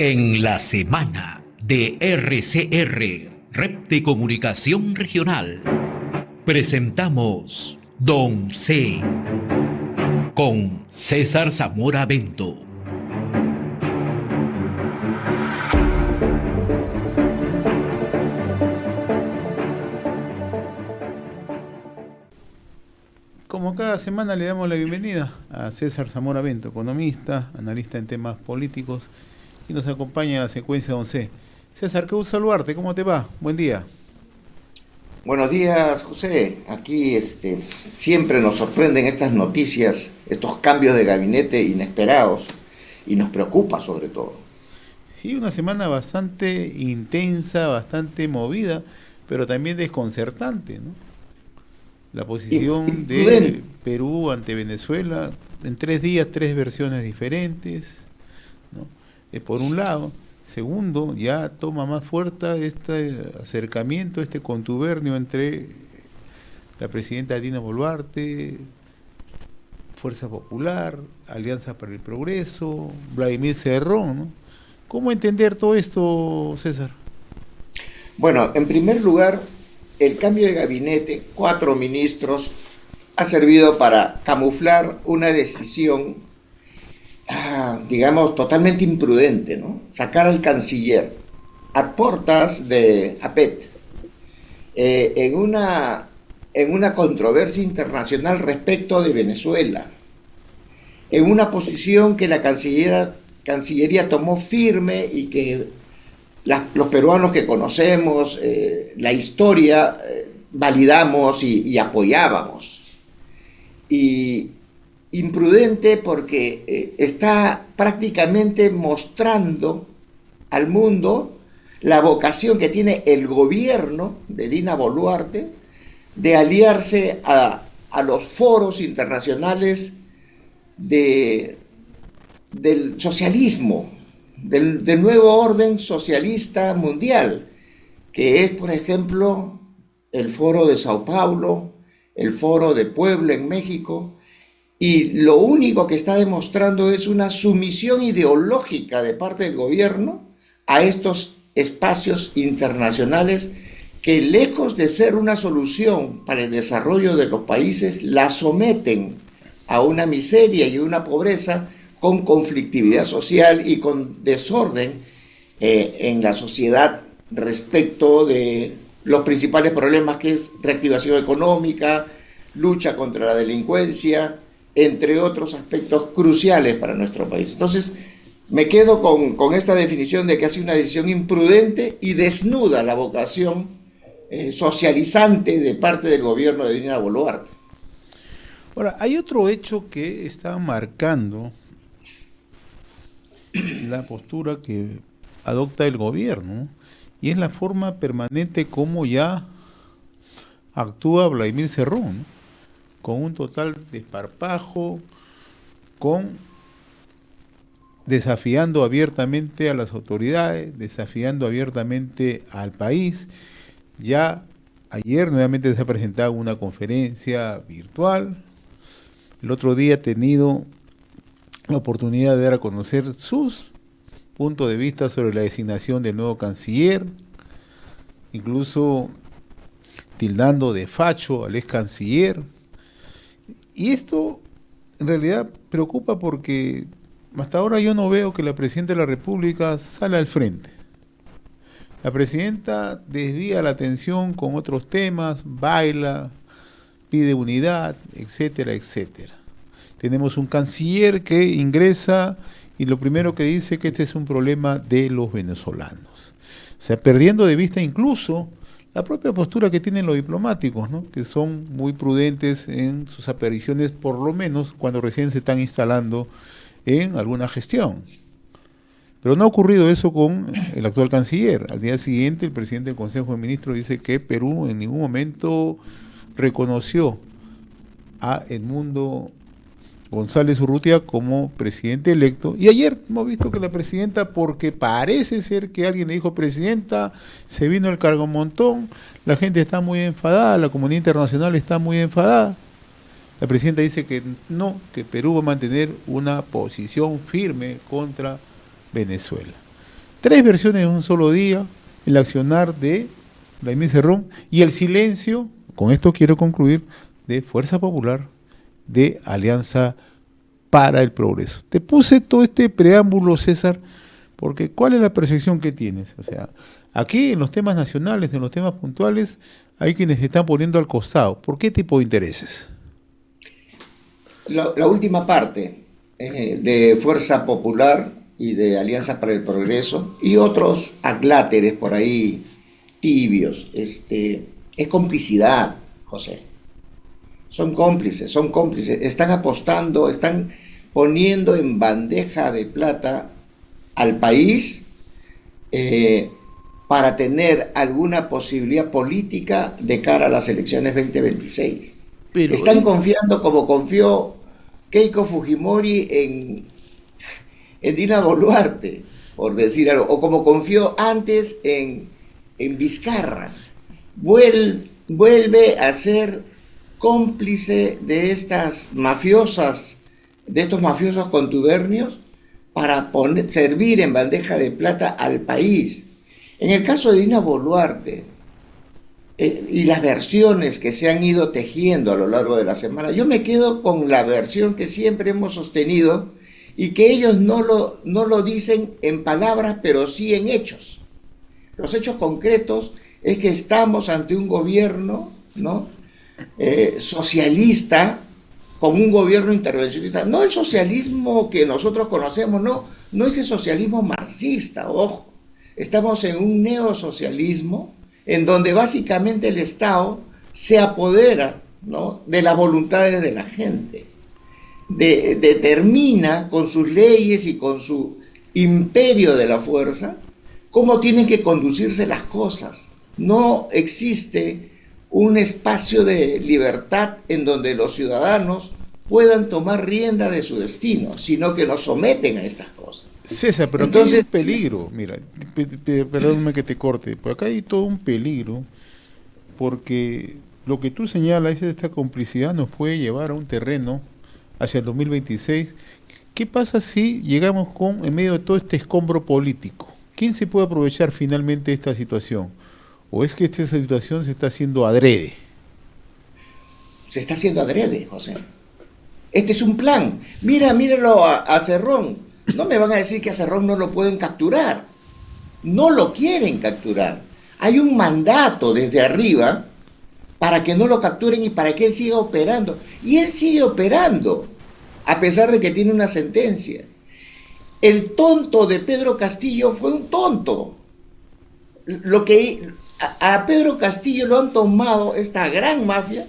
En la semana de RCR, Red de Comunicación Regional, presentamos Don C. con César Zamora Bento. Como cada semana le damos la bienvenida a César Zamora Bento, economista, analista en temas políticos, y nos acompaña en la secuencia 11. César, qué gusto saludarte, ¿cómo te va? Buen día. Buenos días, José. Aquí siempre nos sorprenden estas noticias, estos cambios de gabinete inesperados y nos preocupa sobre todo. Sí, una semana bastante intensa, bastante movida, pero también desconcertante, ¿no? La posición de Perú ante Venezuela, en 3 días, 3 versiones diferentes, ¿no? Por un lado. Segundo, ya toma más fuerza este acercamiento, este contubernio entre la presidenta Dina Boluarte, Fuerza Popular, Alianza para el Progreso, Vladimir Cerrón, ¿no? ¿Cómo entender todo esto, César? Bueno, en primer lugar, el cambio de gabinete, 4 ministros, ha servido para camuflar una decisión digamos, totalmente imprudente, ¿no? Sacar al canciller a portas de APET en una controversia internacional respecto de Venezuela, en una posición que la Cancillería tomó firme y que los peruanos que conocemos la historia validamos y apoyábamos. Y imprudente porque está prácticamente mostrando al mundo la vocación que tiene el gobierno de Dina Boluarte de aliarse a los foros internacionales del socialismo, del nuevo orden socialista mundial, que es, por ejemplo, el Foro de Sao Paulo, el Foro de Puebla en México. Y lo único que está demostrando es una sumisión ideológica de parte del gobierno a estos espacios internacionales que, lejos de ser una solución para el desarrollo de los países, la someten a una miseria y una pobreza con conflictividad social y con desorden en la sociedad respecto de los principales problemas, que es reactivación económica, lucha contra la delincuencia, entre otros aspectos cruciales para nuestro país. Entonces, me quedo con esta definición de que ha sido una decisión imprudente y desnuda la vocación socializante de parte del gobierno de Dina Boluarte. Ahora, hay otro hecho que está marcando la postura que adopta el gobierno, y es la forma permanente como ya actúa Vladimir Cerrón, ¿no? Con un total desparpajo, desafiando abiertamente a las autoridades, desafiando abiertamente al país. Ya ayer nuevamente se ha presentado una conferencia virtual. El otro día ha tenido la oportunidad de dar a conocer sus puntos de vista sobre la designación del nuevo canciller, incluso tildando de facho al ex canciller. Y esto en realidad preocupa porque hasta ahora yo no veo que la Presidenta de la República salga al frente. La Presidenta desvía la atención con otros temas, baila, pide unidad, etcétera, etcétera. Tenemos un canciller que ingresa y lo primero que dice es que este es un problema de los venezolanos. O sea, perdiendo de vista incluso la propia postura que tienen los diplomáticos, ¿no? Que son muy prudentes en sus apariciones, por lo menos cuando recién se están instalando en alguna gestión. Pero no ha ocurrido eso con el actual canciller. Al día siguiente, el presidente del Consejo de Ministros dice que Perú en ningún momento reconoció a Edmundo González Urrutia como presidente electo. Y ayer hemos visto que la presidenta, porque parece ser que alguien le dijo presidenta, se vino el cargomontón, la gente está muy enfadada, la comunidad internacional está muy enfadada. La presidenta dice que no, que Perú va a mantener una posición firme contra Venezuela. 3 versiones en un solo día, el accionar de Vladimir Cerrón y el silencio, con esto quiero concluir, de Fuerza Popular, de Alianza para el Progreso. Te puse todo este preámbulo, César, porque ¿cuál es la percepción que tienes? O sea, aquí en los temas nacionales, en los temas puntuales, hay quienes se están poniendo al costado. ¿Por qué tipo de intereses? La última parte de Fuerza Popular y de Alianza para el Progreso y otros adláteres por ahí tibios, es complicidad, José. Son cómplices, están apostando, están poniendo en bandeja de plata al país para tener alguna posibilidad política de cara a las elecciones 2026. Pero están confiando como confió Keiko Fujimori en Dina Boluarte, por decir algo, o como confió antes en Vizcarra. Vuelve a ser cómplice de estas mafiosas, de estos mafiosos contubernios para servir en bandeja de plata al país. En el caso de Dina Boluarte y las versiones que se han ido tejiendo a lo largo de la semana, yo me quedo con la versión que siempre hemos sostenido y que ellos no lo dicen en palabras, pero sí en hechos. Los hechos concretos es que estamos ante un gobierno, ¿no?, socialista, con un gobierno intervencionista. No el socialismo que nosotros conocemos, no ese socialismo marxista, ojo. Estamos en un neosocialismo en donde básicamente el Estado se apodera, ¿no?, de las voluntades de la gente. Determina con sus leyes y con su imperio de la fuerza cómo tienen que conducirse las cosas. No existe un espacio de libertad en donde los ciudadanos puedan tomar rienda de su destino, sino que nos someten a estas cosas. César, pero entonces hay un peligro, mira, perdóname que te corte, por acá hay todo un peligro, porque lo que tú señalas es esta complicidad nos puede llevar a un terreno hacia el 2026. ¿Qué pasa si llegamos en medio de todo este escombro político? ¿Quién se puede aprovechar finalmente de esta situación? ¿O es que esta situación se está haciendo adrede? Se está haciendo adrede, José. Este es un plan. Míralo a Cerrón. No me van a decir que a Cerrón no lo pueden capturar. No lo quieren capturar. Hay un mandato desde arriba para que no lo capturen y para que él siga operando. Y él sigue operando, a pesar de que tiene una sentencia. El tonto de Pedro Castillo fue un tonto. A Pedro Castillo lo han tomado esta gran mafia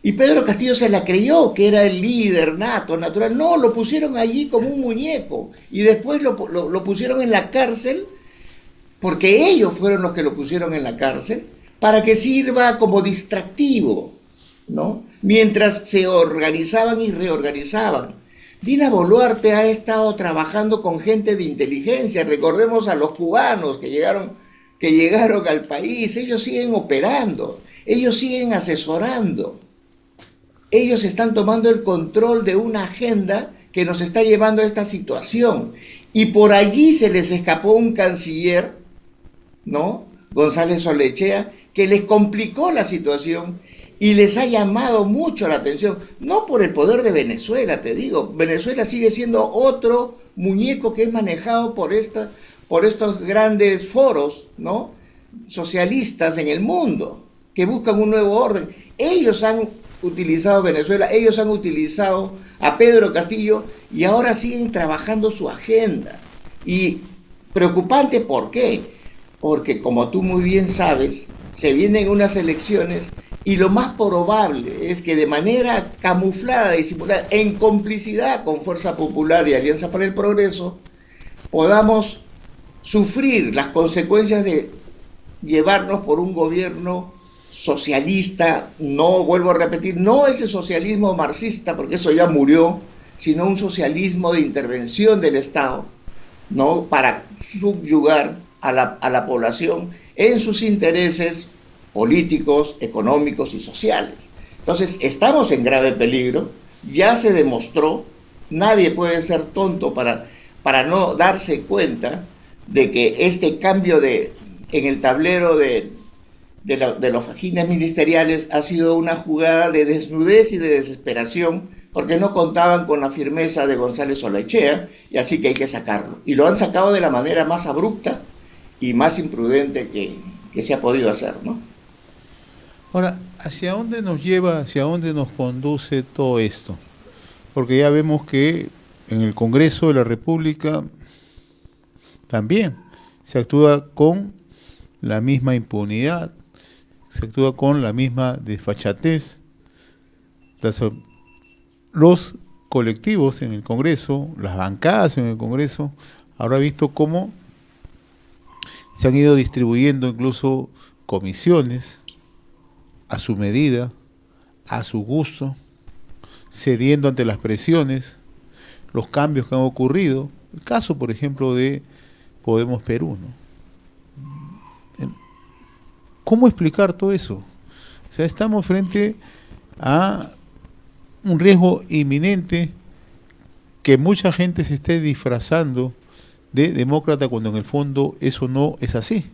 y Pedro Castillo se la creyó que era el líder nato, natural. No, lo pusieron allí como un muñeco y después lo pusieron en la cárcel porque ellos fueron los que lo pusieron en la cárcel para que sirva como distractivo, ¿no?, mientras se organizaban y reorganizaban. Dina Boluarte ha estado trabajando con gente de inteligencia. Recordemos a los cubanos que llegaron al país. Ellos siguen operando, ellos siguen asesorando, ellos están tomando el control de una agenda que nos está llevando a esta situación. Y por allí se les escapó un canciller, ¿no?, González Olechea, que les complicó la situación y les ha llamado mucho la atención. No por el poder de Venezuela, te digo. Venezuela sigue siendo otro muñeco que es manejado por estos grandes foros, ¿no?, socialistas en el mundo, que buscan un nuevo orden. Ellos han utilizado Venezuela, ellos han utilizado a Pedro Castillo y ahora siguen trabajando su agenda. Y preocupante, ¿por qué? Porque como tú muy bien sabes, se vienen unas elecciones y lo más probable es que de manera camuflada, disimulada, en complicidad con Fuerza Popular y Alianza para el Progreso, podamos sufrir las consecuencias de llevarnos por un gobierno socialista. No, vuelvo a repetir, no ese socialismo marxista, porque eso ya murió, sino un socialismo de intervención del Estado, ¿no?, para subyugar a la población en sus intereses políticos, económicos y sociales. Entonces, estamos en grave peligro, ya se demostró, nadie puede ser tonto para no darse cuenta de que este cambio en el tablero de los fajines ministeriales ha sido una jugada de desnudez y de desesperación, porque no contaban con la firmeza de González Olaechea, y así que hay que sacarlo. Y lo han sacado de la manera más abrupta y más imprudente que se ha podido hacer, ¿no? Ahora, ¿hacia dónde nos lleva, hacia dónde nos conduce todo esto? Porque ya vemos que en el Congreso de la República también se actúa con la misma impunidad, se actúa con la misma desfachatez. Los colectivos en el Congreso, las bancadas en el Congreso, habrá visto cómo se han ido distribuyendo incluso comisiones a su medida, a su gusto, cediendo ante las presiones, los cambios que han ocurrido. El caso, por ejemplo, de Podemos Perú, ¿no? ¿Cómo explicar todo eso? O sea, estamos frente a un riesgo inminente que mucha gente se esté disfrazando de demócrata cuando en el fondo eso no es así.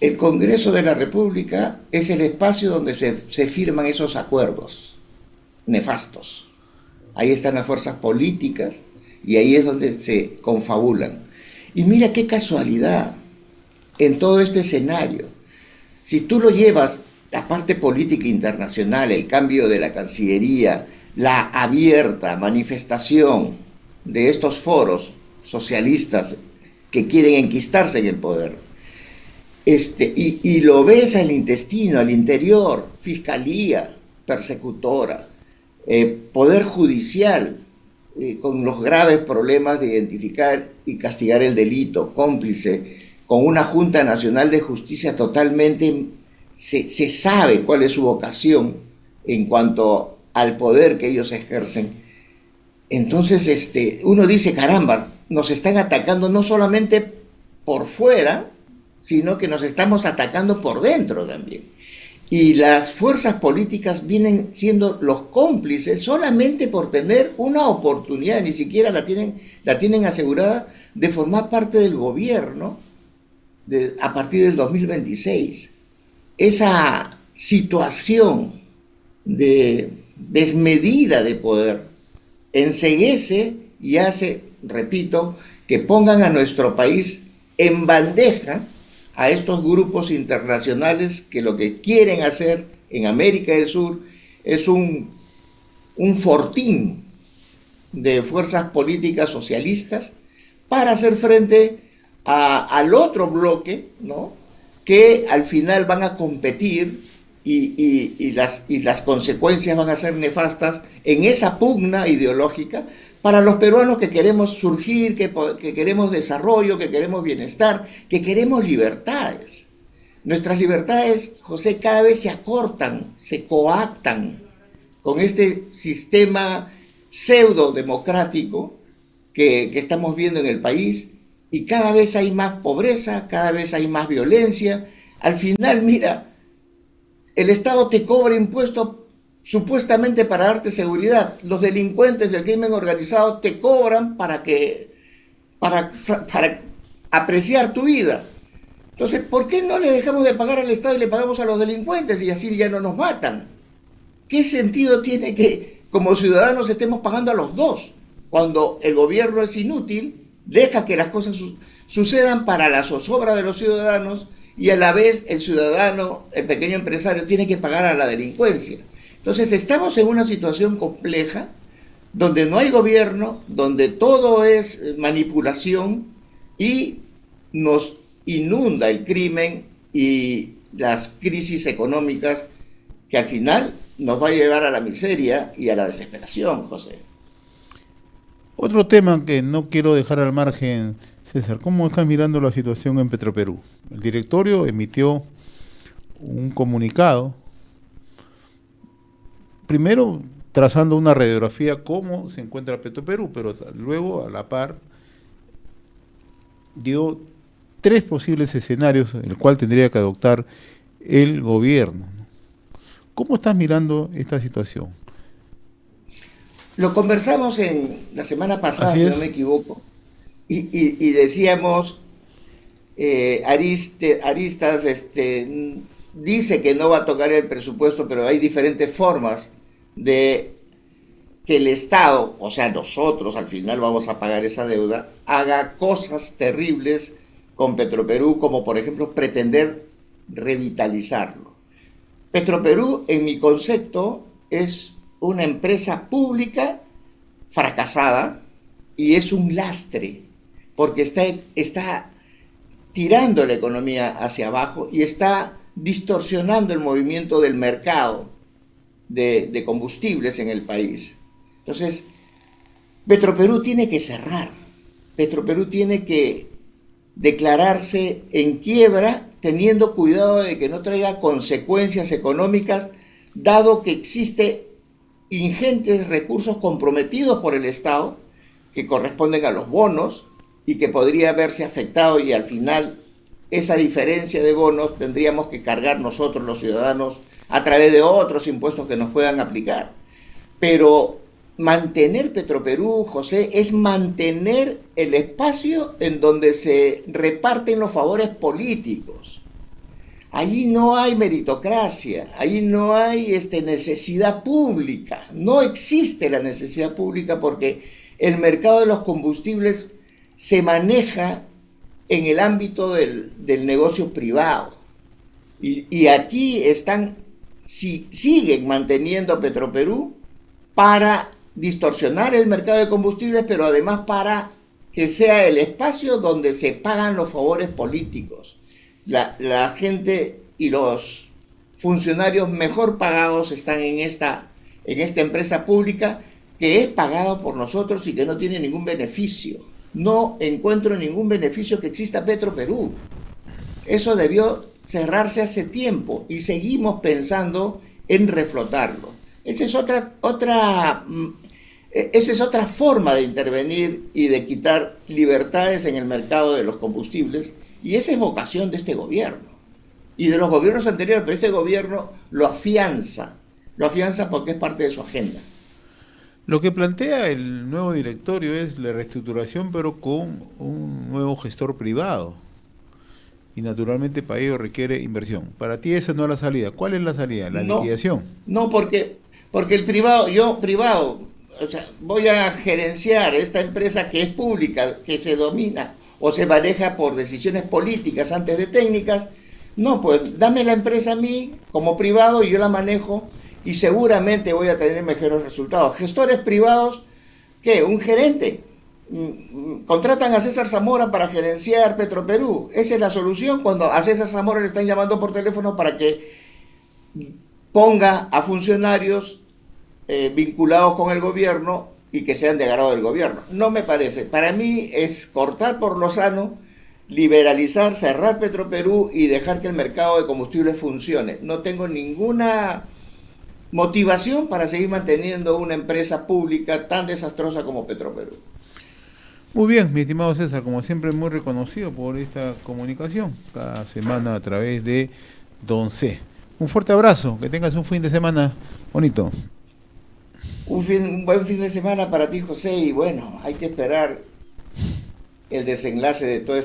El Congreso de la República es el espacio donde se firman esos acuerdos nefastos. Ahí están las fuerzas políticas y ahí es donde se confabulan. Y mira qué casualidad en todo este escenario. Si tú lo llevas, la parte política internacional, el cambio de la Cancillería, la abierta manifestación de estos foros socialistas que quieren enquistarse en el poder, y lo ves al intestino, al interior, fiscalía persecutora, poder judicial, con los graves problemas de identificar y castigar el delito, cómplice, con una Junta Nacional de Justicia totalmente, se sabe cuál es su vocación en cuanto al poder que ellos ejercen. Entonces uno dice, caramba, nos están atacando no solamente por fuera, sino que nos estamos atacando por dentro también. Y las fuerzas políticas vienen siendo los cómplices solamente por tener una oportunidad, ni siquiera la tienen asegurada, de formar parte del gobierno a partir del 2026. Esa situación de desmedida de poder enceguece y hace, repito, que pongan a nuestro país en bandeja a estos grupos internacionales que lo que quieren hacer en América del Sur es un fortín de fuerzas políticas socialistas para hacer frente al otro bloque, ¿no?, que al final van a competir y las consecuencias van a ser nefastas en esa pugna ideológica para los peruanos que queremos surgir, que queremos desarrollo, que queremos bienestar, que queremos libertades. Nuestras libertades, José, cada vez se acortan, se coactan con este sistema pseudo democrático que estamos viendo en el país, y cada vez hay más pobreza, cada vez hay más violencia. Al final, mira, el Estado te cobra impuestos supuestamente para darte seguridad. Los delincuentes del crimen organizado te cobran para apreciar tu vida. Entonces, ¿por qué no le dejamos de pagar al Estado y le pagamos a los delincuentes y así ya no nos matan? ¿Qué sentido tiene que como ciudadanos estemos pagando a los dos cuando el gobierno es inútil, deja que las cosas sucedan para la zozobra de los ciudadanos y a la vez el ciudadano, el pequeño empresario, tiene que pagar a la delincuencia? Entonces estamos en una situación compleja donde no hay gobierno, donde todo es manipulación y nos inunda el crimen y las crisis económicas que al final nos va a llevar a la miseria y a la desesperación, José. Otro tema que no quiero dejar al margen, César, ¿cómo estás mirando la situación en Petroperú? El directorio emitió un comunicado, primero trazando una radiografía cómo se encuentra Petroperú, pero luego a la par dio 3 posibles escenarios en el cual tendría que adoptar el gobierno. ¿Cómo estás mirando esta situación? Lo conversamos en la semana pasada, si no me equivoco, y decíamos, Aristas dice que no va a tocar el presupuesto, pero hay diferentes formas de que el Estado, o sea, nosotros al final vamos a pagar esa deuda, haga cosas terribles con Petroperú, como por ejemplo pretender revitalizarlo. Petroperú, en mi concepto, es una empresa pública fracasada y es un lastre, porque está tirando la economía hacia abajo y está distorsionando el movimiento del mercado de combustibles en el país. Entonces, Petroperú tiene que cerrar. Petroperú tiene que declararse en quiebra, teniendo cuidado de que no traiga consecuencias económicas, dado que existe ingentes recursos comprometidos por el Estado que corresponden a los bonos y que podría verse afectado, y al final esa diferencia de bonos tendríamos que cargar nosotros los ciudadanos a través de otros impuestos que nos puedan aplicar. Pero mantener Petroperú, José, es mantener el espacio en donde se reparten los favores políticos. Allí no hay meritocracia, allí no hay necesidad pública, no existe la necesidad pública, porque el mercado de los combustibles se maneja en el ámbito del negocio privado. Y aquí siguen manteniendo a Petroperú para distorsionar el mercado de combustibles, pero además para que sea el espacio donde se pagan los favores políticos. La gente y los funcionarios mejor pagados están en esta empresa pública, que es pagada por nosotros y que no tiene ningún beneficio. No encuentro ningún beneficio que exista Petroperú. Eso debió cerrarse hace tiempo y seguimos pensando en reflotarlo. Esa es otra forma de intervenir y de quitar libertades en el mercado de los combustibles, y esa es vocación de este gobierno y de los gobiernos anteriores, pero este gobierno lo afianza porque es parte de su agenda. Lo que plantea el nuevo directorio es la reestructuración, pero con un nuevo gestor privado. Y naturalmente para ello requiere inversión. Para ti esa no es la salida. ¿Cuál es la salida? ¿La liquidación? No, porque el privado, o sea, voy a gerenciar esta empresa que es pública, que se domina o se maneja por decisiones políticas antes de técnicas. No, pues dame la empresa a mí como privado y yo la manejo, y seguramente voy a tener mejores resultados. Gestores privados, ¿qué? Un gerente. Contratan a César Zamora para gerenciar Petroperú. Esa es la solución, cuando a César Zamora le están llamando por teléfono para que ponga a funcionarios vinculados con el gobierno y que sean de agrado del gobierno. No me parece. Para mí es cortar por lo sano, liberalizar, cerrar Petroperú y dejar que el mercado de combustibles funcione. No tengo ninguna motivación para seguir manteniendo una empresa pública tan desastrosa como Petroperú. Muy bien, mi estimado César, como siempre muy reconocido por esta comunicación cada semana a través de Don C. Un fuerte abrazo, que tengas un fin de semana bonito. Un buen fin de semana para ti, José, y bueno, hay que esperar el desenlace de todo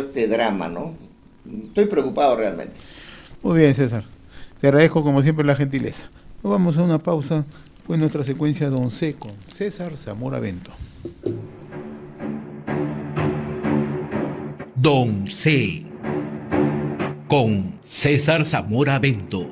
este drama, ¿no? Estoy preocupado realmente. Muy bien, César. Te agradezco como siempre la gentileza. Nos vamos a una pausa, pues nuestra secuencia Don C con César Zamora Bento. Don C con César Zamora Bento.